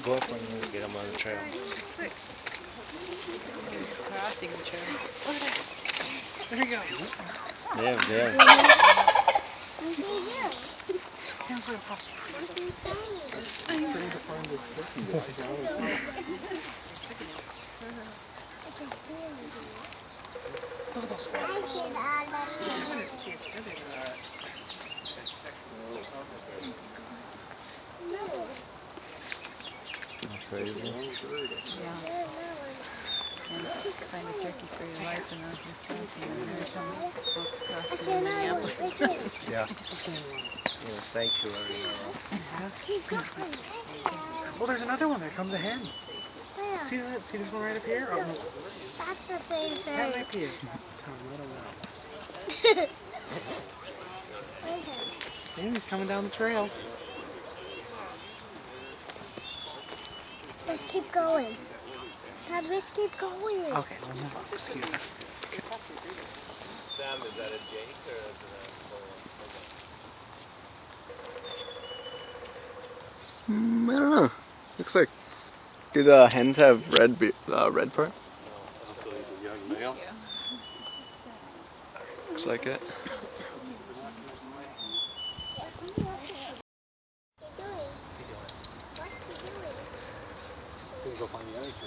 Go up and get them on the trail. Quick. Crossing the trail. Look at that. There we go. Yeah, yeah. Hands like a possum. Look at those flowers. I wanted to see it's good. Crazy. Yeah. And find a turkey for your life and not yourself. And then here it comes folks crossing in Minneapolis. Yeah. In a sanctuary. Oh, there's another one. There comes a hen. Where? See that? See this one right up here? Oh, no. That's the same thing. That might be it. Tom, I don't know. Yeah, he's coming down the trail. Let's keep going. Dad, let's keep going. Okay, we'll move up. Excuse me. Okay. Sam, is that a Jake or is it I don't know. Looks like. Do the hens have red part? So he's a young male? Yeah. Looks like it. So you go find the other two.